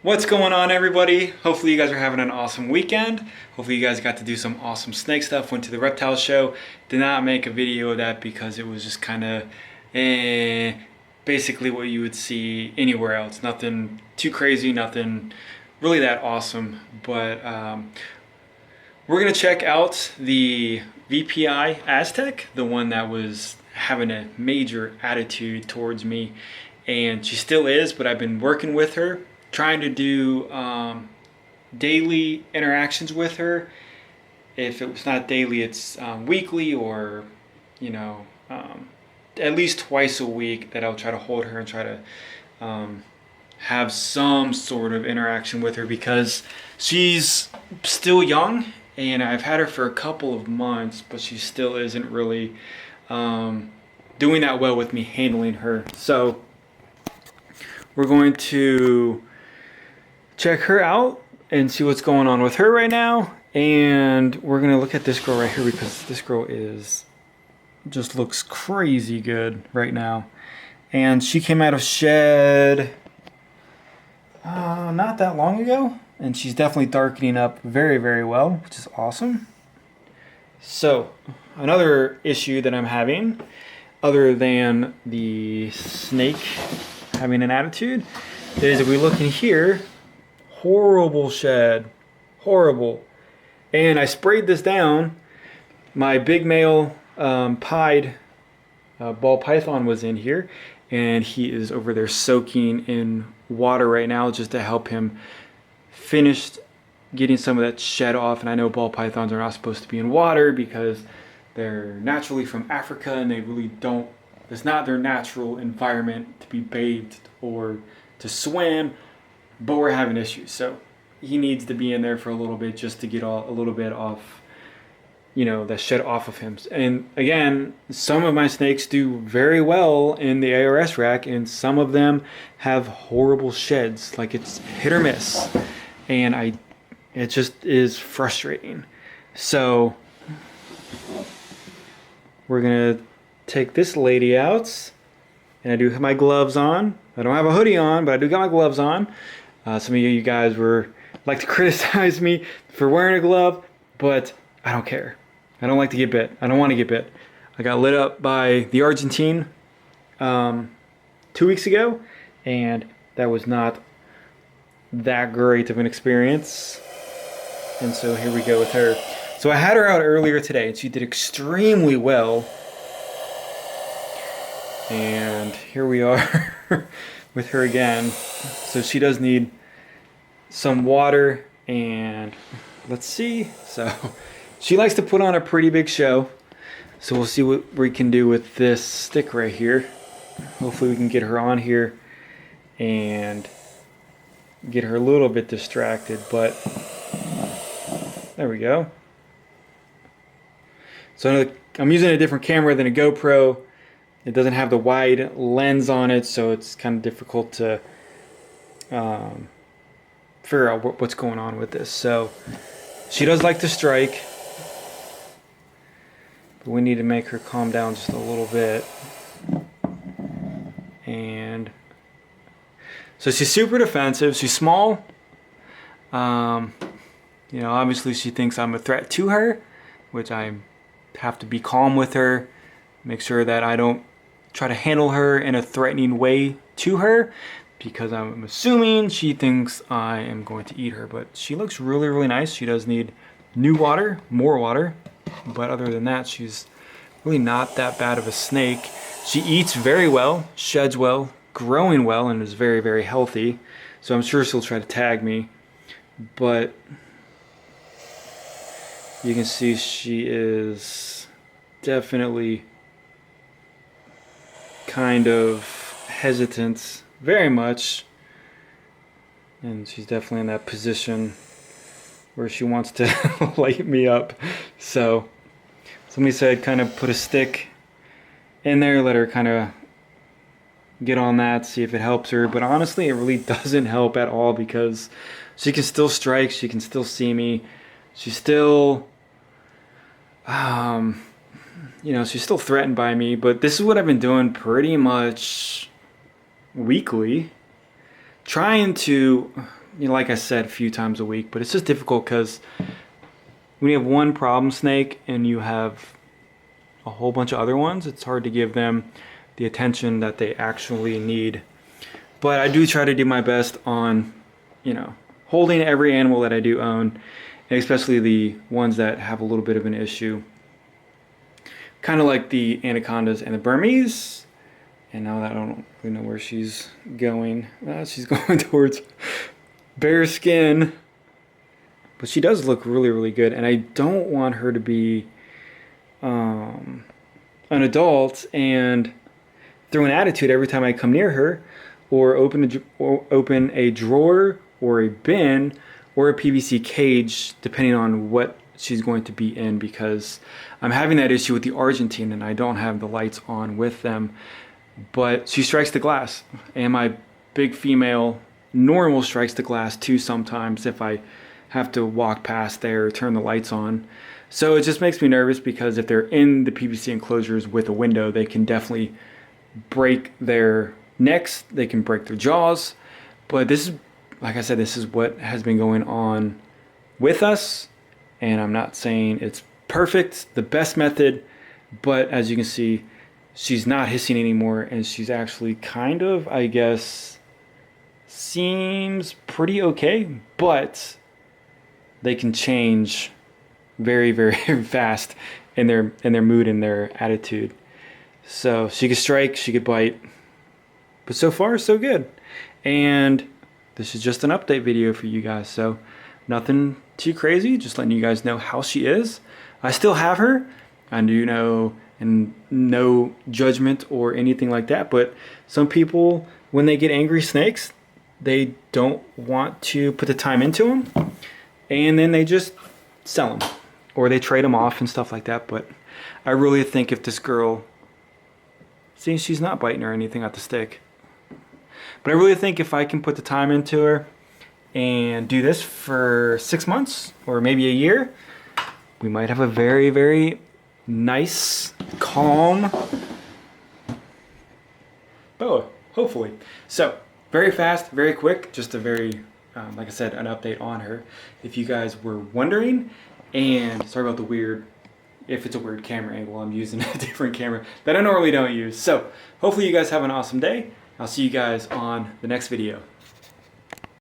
What's going on, everybody? Hopefully you guys are having an awesome weekend. Hopefully you guys got to do some awesome snake stuff. Went to the Redtail show. Did not make a video of that because it was just kind of basically what you would see anywhere else. Nothing too crazy, nothing really that awesome. But we're going to check out the VPI Aztec, the one that was having a major attitude towards me. And she still is, but I've been working with her, trying to do daily interactions with her. If it was not daily, it's weekly, or at least twice a week that I'll try to hold her and try to have some sort of interaction with her, because she's still young and I've had her for a couple of months, but she still isn't really doing that well with me handling her. So we're going to check her out and see what's going on with her right now. And we're going to look at this girl right here, because this girl just looks crazy good right now. And she came out of shed not that long ago. And she's definitely darkening up very, very well, which is awesome. So another issue that I'm having, other than the snake having an attitude, is if we look in here, horrible shed, horrible. And I sprayed this down. My big male pied ball python was in here, and he is over there soaking in water right now just to help him finish getting some of that shed off. And I know ball pythons are not supposed to be in water because they're naturally from Africa, and they really don't, it's not their natural environment to be bathed or to swim, but we're having issues. So he needs to be in there for a little bit just to get a little bit off, that shed off of him. And again, some of my snakes do very well in the ARS rack, and some of them have horrible sheds. Like, it's hit or miss. And it just is frustrating. So we're gonna take this lady out, and I do have my gloves on. I don't have a hoodie on, but I do got my gloves on. Some of you guys like to criticize me for wearing a glove, but I don't care. I don't like to get bit. I don't want to get bit. I got lit up by the Argentine 2 weeks ago, and that was not that great of an experience. And so here we go with her. So I had her out earlier today, and she did extremely well. And here we are with her again. So she does need some water, and let's see. So she likes to put on a pretty big show. So we'll see what we can do with this stick right here. Hopefully we can get her on here and get her a little bit distracted, but there we go. So I'm using a different camera than a GoPro. It doesn't have the wide lens on it, so it's kind of difficult to figure out what's going on with this. So she does like to strike, but we need to make her calm down just a little bit. And so she's super defensive. She's small. Obviously she thinks I'm a threat to her, which I have to be calm with her, make sure that I don't try to handle her in a threatening way to her, because I'm assuming she thinks I am going to eat her. But she looks really, really nice. She does need more water, but other than that, she's really not that bad of a snake. She eats very well, sheds well, growing well, and is very, very healthy. So I'm sure she'll try to tag me, but you can see she is definitely kind of hesitant, very much, and she's definitely in that position where she wants to light me up. So somebody said kind of put a stick in there, let her kind of get on that, see if it helps her. But honestly, it really doesn't help at all, because she can still strike, she can still see me, she's still she's still threatened by me. But this is what I've been doing pretty much weekly, trying to you know, like I said, a few times a week, but it's just difficult because when you have one problem snake and you have a whole bunch of other ones, it's hard to give them the attention that they actually need. But I do try to do my best on, you know, holding every animal that I do own, and especially the ones that have a little bit of an issue. Kind of like the anacondas and the Burmese. And now that I don't really know where she's going. She's going towards bare skin. But she does look really, really good. And I don't want her to be an adult and throw an attitude every time I come near her, or open a drawer or a bin or a PVC cage, depending on what she's going to be in, because I'm having that issue with the Argentine and I don't have the lights on with them. But she strikes the glass, and my big female normal strikes the glass too sometimes if I have to walk past there or turn the lights on. So it just makes me nervous, because if they're in the PVC enclosures with a window, they can definitely break their necks, they can break their jaws. But this is, like I said, this is what has been going on with us, and I'm not saying it's perfect, the best method, but as you can see, she's not hissing anymore, and she's actually kind of, I guess, seems pretty okay, but they can change very, very fast in their mood and their attitude. So she could strike, she could bite, but so far so good. And this is just an update video for you guys, so nothing too crazy, just letting you guys know how she is. I still have her, I do know, and no judgment or anything like that, but some people, when they get angry snakes, they don't want to put the time into them, and then they just sell them or they trade them off and stuff like that. But I really think if this girl, see, she's not biting or anything at the stick, but I really think if I can put the time into her and do this for 6 months or maybe a year, we might have a very, very nice, calm boa, hopefully. So very fast, very quick, just a very, like I said, an update on her, if you guys were wondering. And sorry about the weird, if it's a weird camera angle, I'm using a different camera that I normally don't use. So hopefully you guys have an awesome day. I'll see you guys on the next video.